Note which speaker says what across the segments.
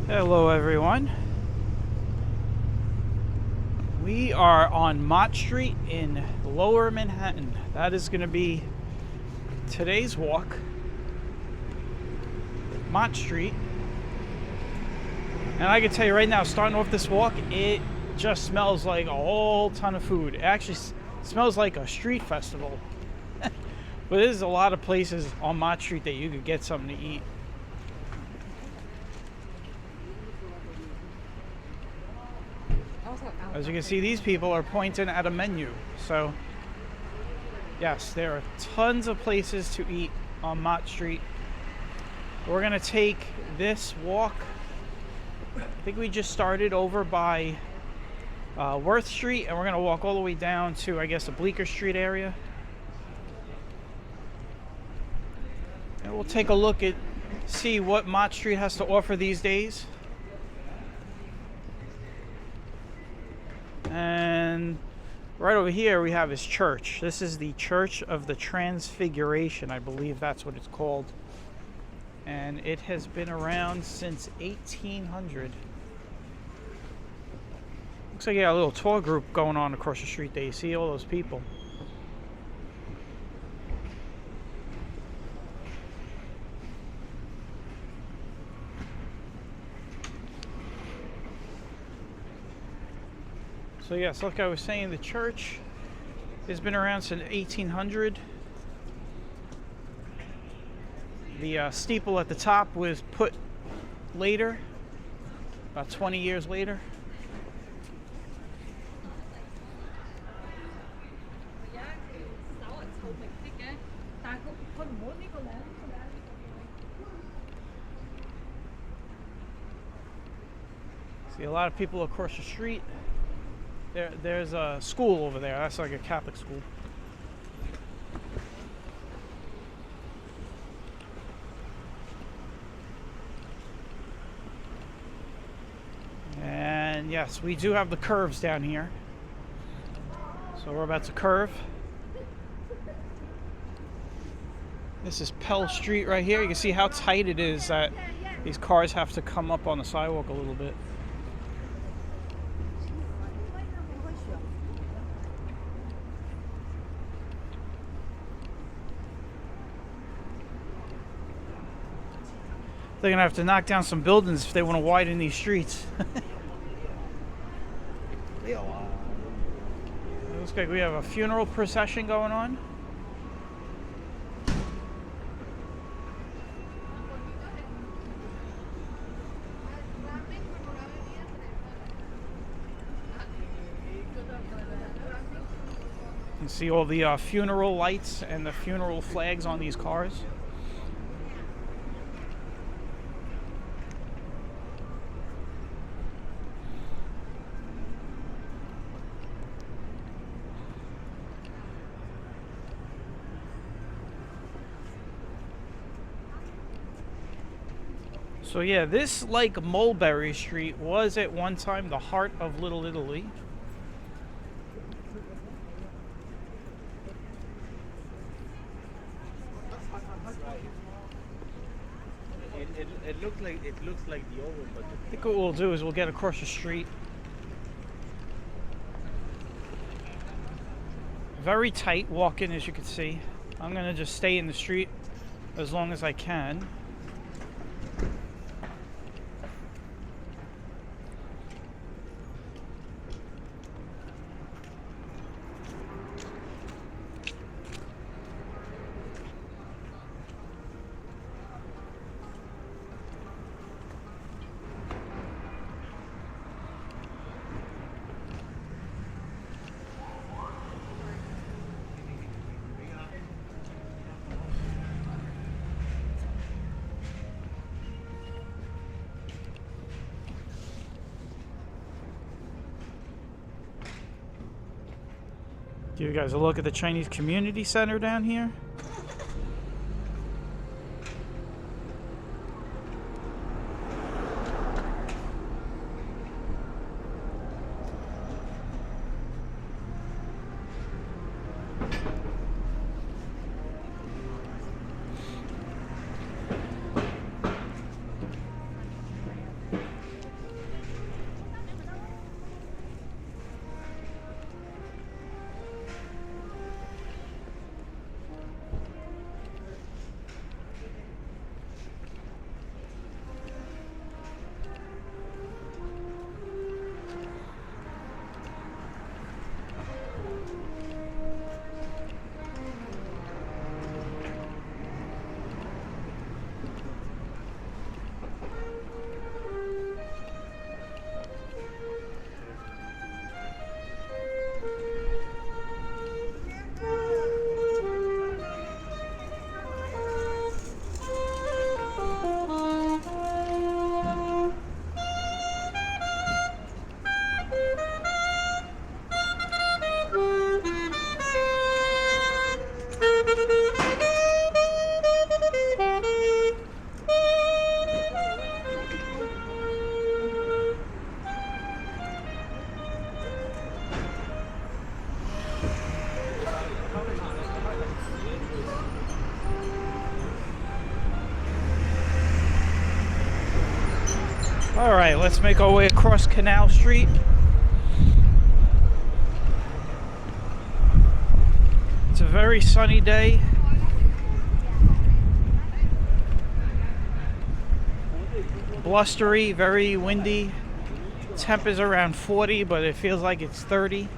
Speaker 1: Hello everyone. We are on Mott Street in Lower Manhattan. That is going to be today's walk. Mott Street. And I can tell you right now, starting off this walk, it just smells like a whole ton of food. It actually smells like a street festival. But there's a lot of places on Mott Street that you could get something to eat. As you can see, these people are pointing at a menu. So, yes, there are tons of places to eat on Mott Street. We're going to take this walk. I think we just started over by Worth Street, and we're going to walk all the way down to, I guess, the Bleecker Street area. And we'll take a look at, see what Mott Street has to offer these days. And right over here we have his church. This is the Church of the Transfiguration, I believe that's what it's called. And it has been around since 1800. Looks like you got a little tour group going on across the street there. You see all those people. So yes, like I was saying, the church has been around since 1800. The steeple at the top was put later, about 20 years later. See a lot of people across the street. There's a school over there. That's like a Catholic school. And yes, we do have the curves down here. So we're about to curve. This is Pell Street right here. You can see how tight it is that these cars have to come up on the sidewalk a little bit. They're going to have to knock down some buildings if they want to widen these streets. It looks like we have a funeral procession going on. You can see all the funeral lights and the funeral flags on these cars. So yeah, this, like Mulberry Street, was at one time the heart of Little Italy.
Speaker 2: It looks like the oval, but
Speaker 1: I think what we'll do is we'll get across the street. Very tight walking, as you can see. I'm gonna just stay in the street as long as I can. Give you guys a look at the Chinese Community Center down here. All right, let's make our way across Canal Street. It's a very sunny day. Blustery, very windy. Temp is around 40, but it feels like it's 30.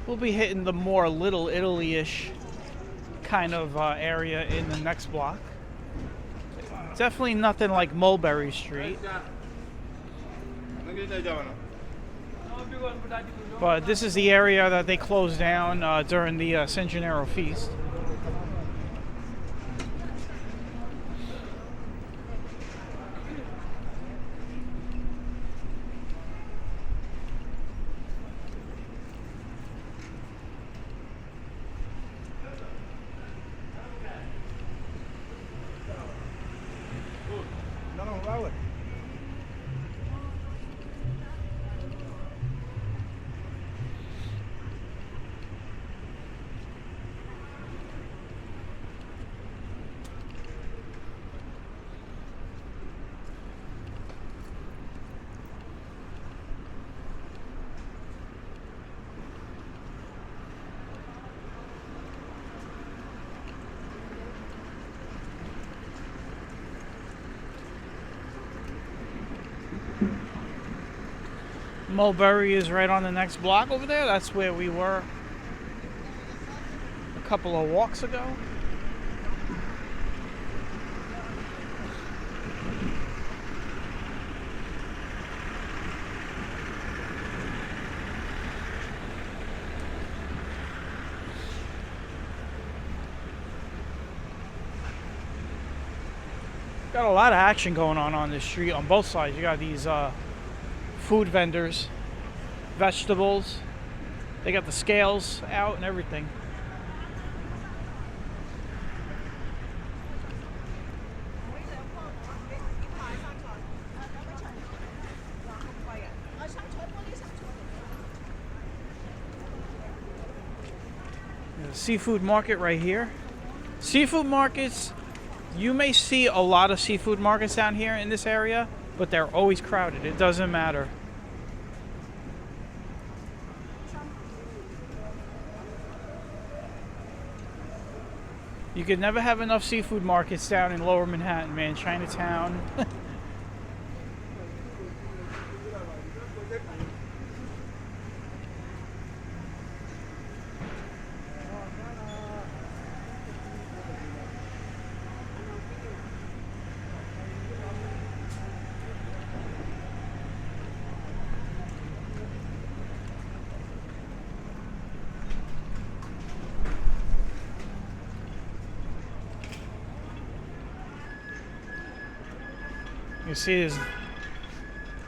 Speaker 1: We'll be hitting the more Little Italy-ish kind of area in the next block. Definitely nothing like Mulberry Street. But this is the area that they closed down during the San Gennaro feast. Mulberry is right on the next block over there. That's where we were a couple of walks ago. Got a lot of action going on this street on both sides. You got these food vendors, vegetables. They got the scales out and everything. There's a seafood market right here. Seafood markets, you may see a lot of seafood markets down here in this area, but they're always crowded. It doesn't matter. You could never have enough seafood markets down in Lower Manhattan, man. Chinatown. You see there's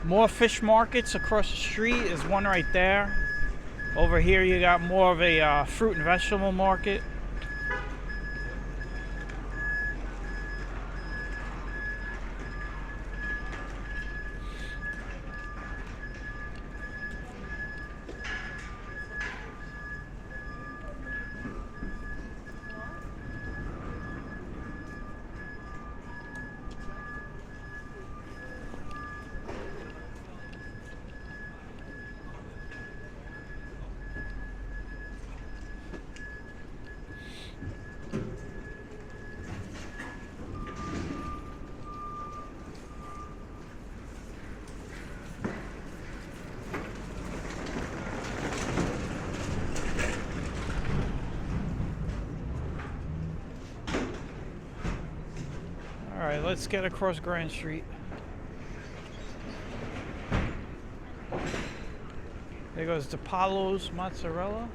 Speaker 1: more fish markets across the street. There's one right there. Over here you got more of a fruit and vegetable market. Alright, let's get across Grand Street. There goes DiPaolo's Mozzarella.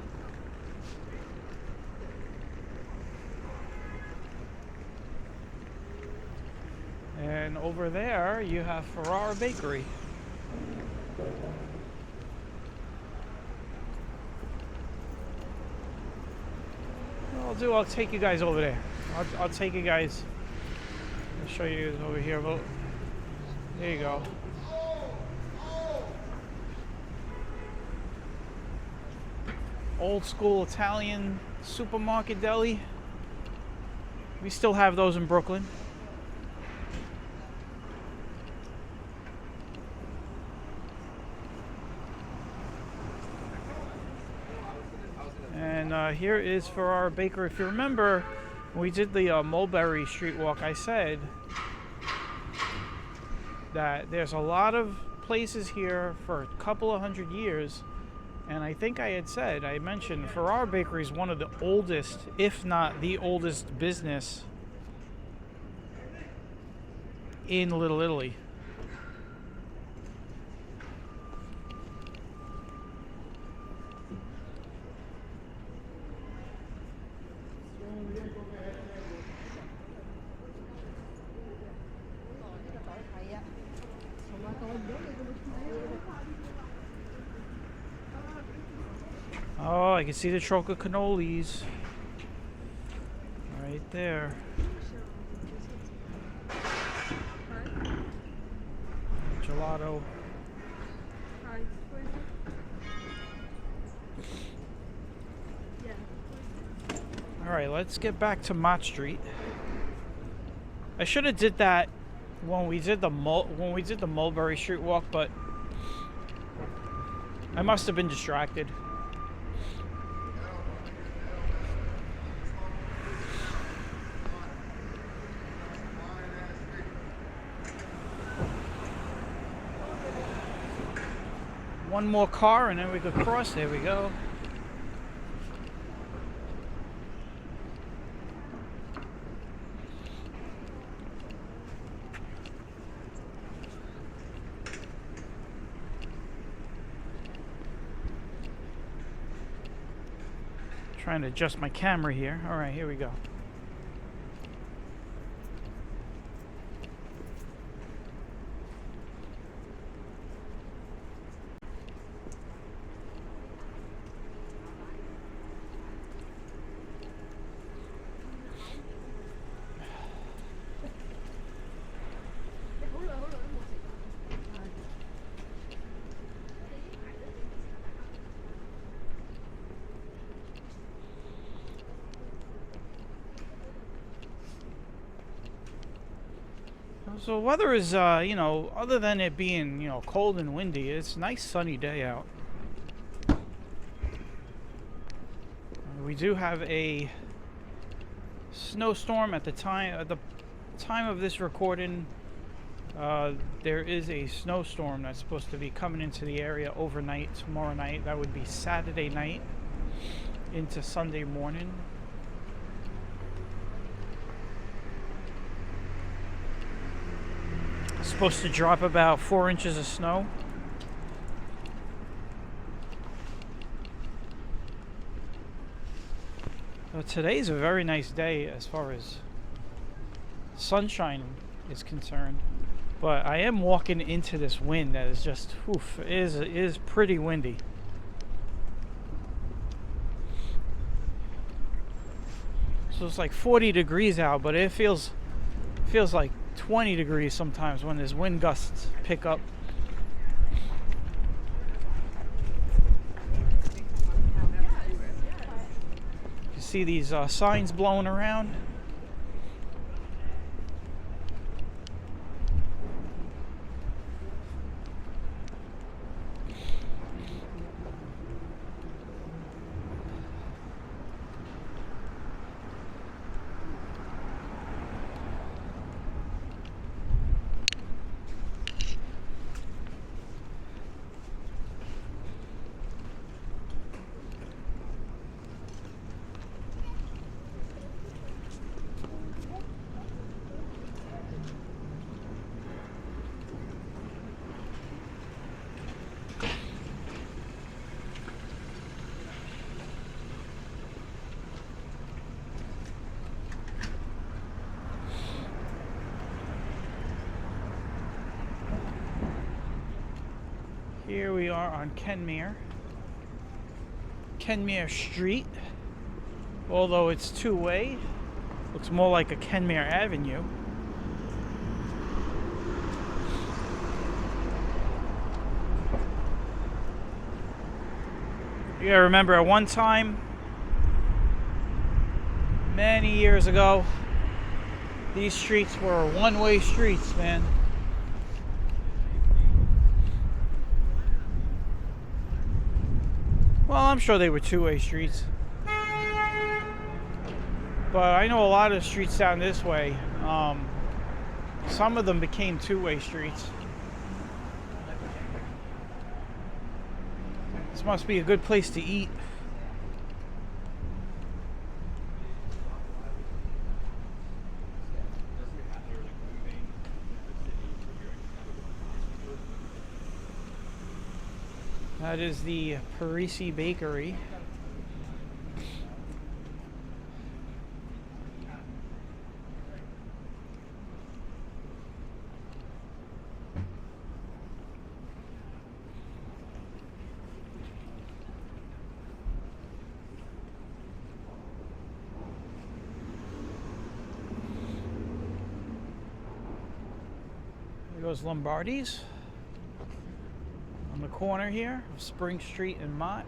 Speaker 1: And over there you have Ferrara Bakery. What I'll do, I'll take you guys over there. I'll take you guys show you over here. Well, there you go. Old school Italian supermarket deli. We still have those in Brooklyn. And here is Ferrara Bakery. If you remember, when we did the Mulberry Street walk, I said that there's a lot of places here for a couple of hundred years. And I think I mentioned Ferrara Bakery is one of the oldest, if not the oldest business in Little Italy. Oh, I can see the Troca cannolis right there. Gelato. All right, let's get back to Mott Street. I should have did that when we did the Mulberry Street walk, but I must have been distracted. One more car and then we could cross. There we go. Trying to adjust my camera here. All right, here we go. So weather is, other than it being, cold and windy, it's a nice sunny day out. We do have a snowstorm at the time of this recording. There is a snowstorm that's supposed to be coming into the area overnight tomorrow night. That would be Saturday night into Sunday morning. Supposed to drop about 4 inches of snow. So today's a very nice day as far as sunshine is concerned, but I am walking into this wind that is just is pretty windy. So it's like 40 degrees out, but it feels like 20 degrees sometimes when there's wind gusts pick up. You see these signs blowing around. Here we are on Kenmare Street, although it's two-way. Looks more like a Kenmare Avenue. You gotta remember, at one time, many years ago, these streets were one-way streets, man. Well, I'm sure they were two-way streets. But I know a lot of streets down this way, some of them became two-way streets. This must be a good place to eat. That is the Ferrara Bakery. There goes Lombardi's on the corner here of Spring Street and Mott.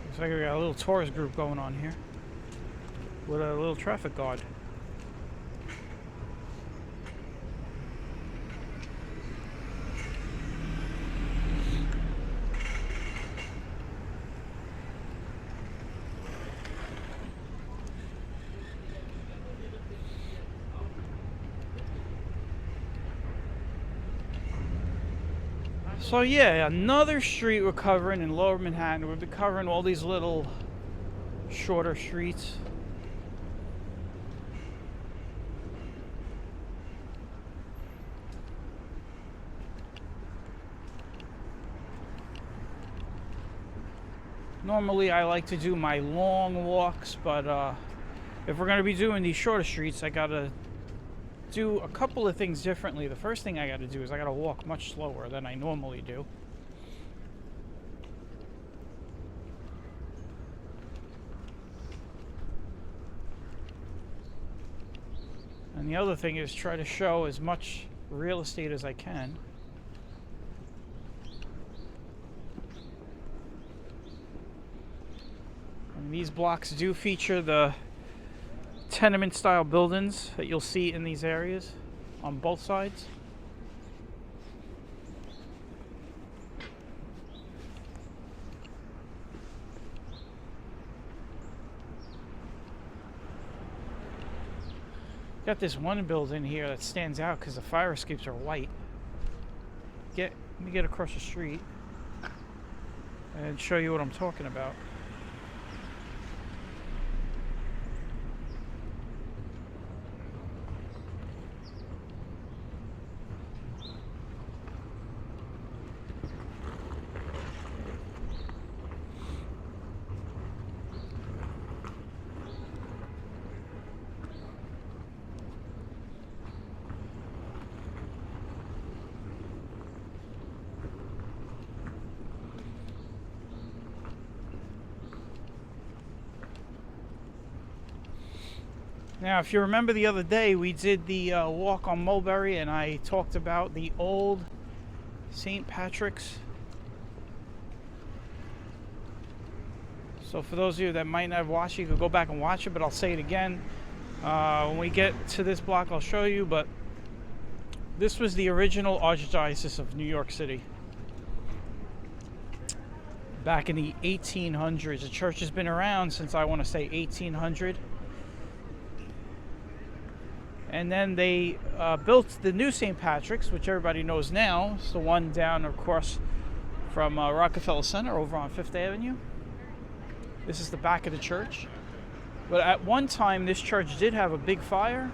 Speaker 1: Looks like we got a little tourist group going on here with a little traffic guard. So yeah, another street we're covering in Lower Manhattan. We'll be covering all these little shorter streets. Normally I like to do my long walks, but if we're going to be doing these shorter streets, I gotta do a couple of things differently. The first thing I got to do is I got to walk much slower than I normally do. And the other thing is try to show as much real estate as I can. And these blocks do feature the tenement style buildings that you'll see in these areas on both sides. Got this one building here that stands out because the fire escapes are white. Let me get across the street and show you what I'm talking about. Now, if you remember the other day, we did the walk on Mulberry, and I talked about the old St. Patrick's. So for those of you that might not have watched it, you could go back and watch it, but I'll say it again. When we get to this block, I'll show you, but this was the original Archdiocese of New York City. Back in the 1800s. The church has been around since, I want to say, 1800. And then they built the new St. Patrick's, which everybody knows now. It's the one down across from Rockefeller Center over on 5th Avenue. This is the back of the church. But at one time, this church did have a big fire.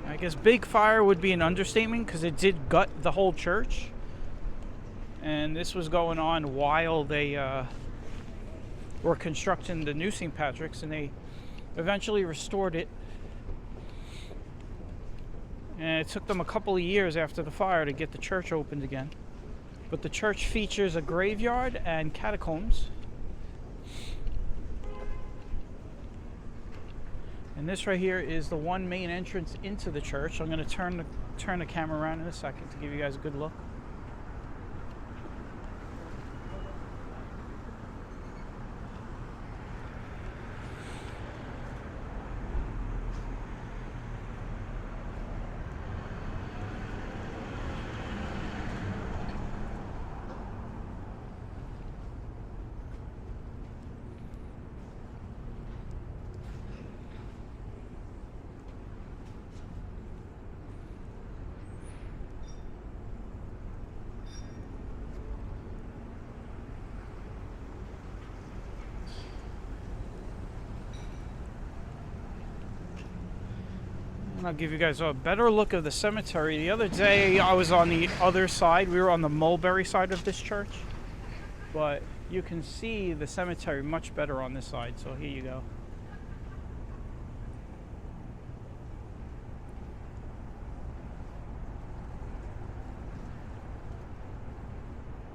Speaker 1: I guess big fire would be an understatement because it did gut the whole church. And this was going on while they were constructing the new St. Patrick's, and they eventually restored it And it took them a couple of years after the fire to get the church opened again. But the church features a graveyard and catacombs. And this right here is the one main entrance into the church. I'm going to turn the camera around in a second to give you guys a good look. And I'll give you guys a better look of the cemetery. The other day I was on the other side. We were on the Mulberry side of this church. But you can see the cemetery much better on this side. So here you go.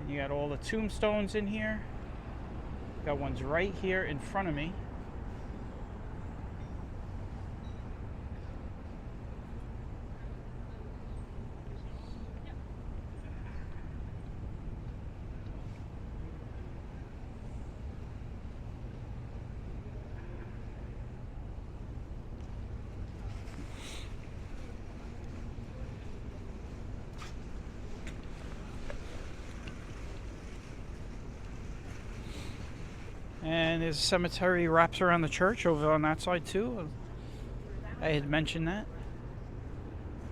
Speaker 1: And you got all the tombstones in here. Got ones right here in front of me. And there's a cemetery wraps around the church over on that side too. I had mentioned that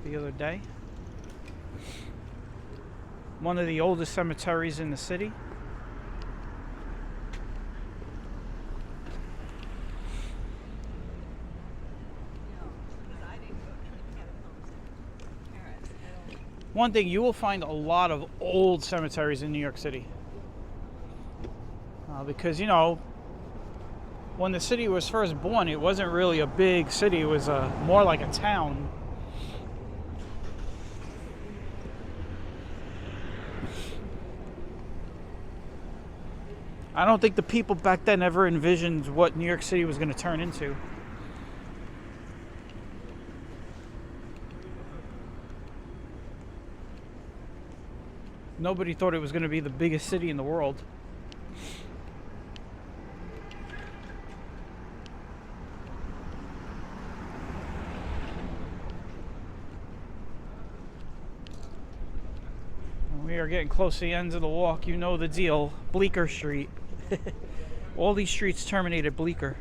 Speaker 1: the other day. One of the oldest cemeteries in the city. One thing, you will find a lot of old cemeteries in New York City. Because, you know, when the city was first born, it wasn't really a big city. It was more like a town. I don't think the people back then ever envisioned what New York City was going to turn into. Nobody thought it was going to be the biggest city in the world. We are getting close to the ends of the walk. You know the deal. Bleecker Street. All these streets terminate at Bleecker.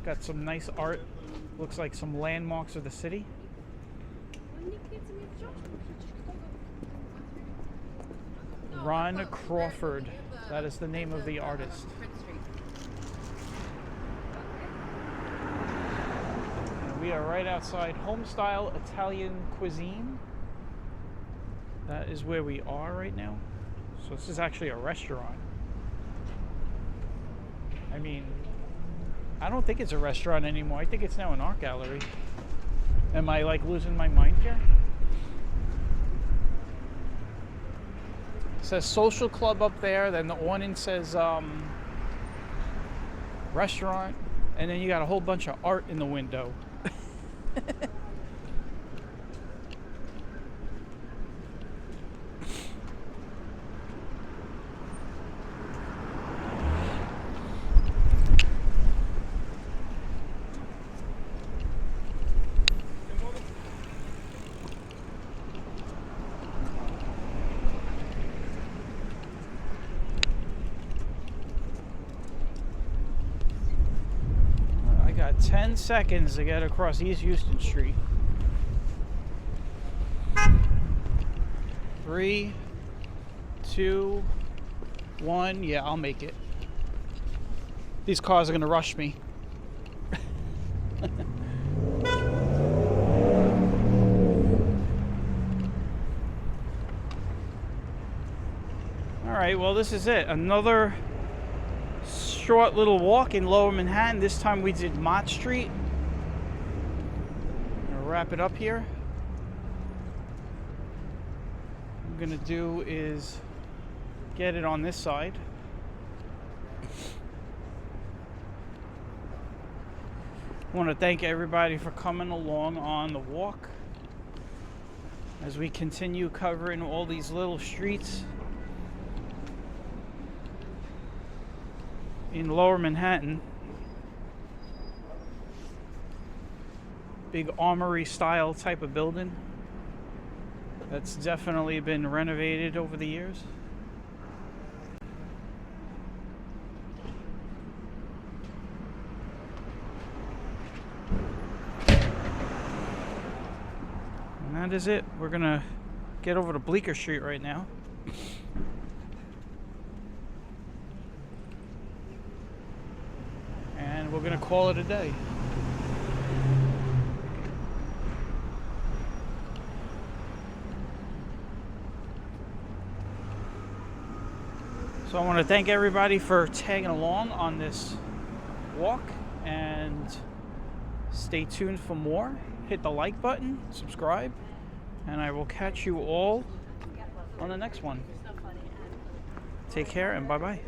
Speaker 1: Got some nice art. Looks like some landmarks of the city. Ron Crawford. That is the name of the artist. And we are right outside Homestyle Italian Cuisine. That is where we are right now. So this is actually a restaurant. I mean, I don't think it's a restaurant anymore. I think it's now an art gallery. Am I like losing my mind here? It says social club up there, then the awning says restaurant, and then you got a whole bunch of art in the window. I got 10 seconds to get across East Houston Street. 3, 2, 1. Yeah, I'll make it. These cars are going to rush me. right, well, this is it. Another short little walk in Lower Manhattan. This time we did Mott Street. I'm gonna wrap it up here. What I'm gonna do is get it on this side. I want to thank everybody for coming along on the walk as we continue covering all these little streets in Lower Manhattan. Big armory style type of building that's definitely been renovated over the years. And that is it. We're gonna get over to Bleecker Street right now. And we're gonna call it a day. So I want to thank everybody for tagging along on this walk, and stay tuned for more. Hit the like button, subscribe, and I will catch you all on the next one. Take care and bye-bye.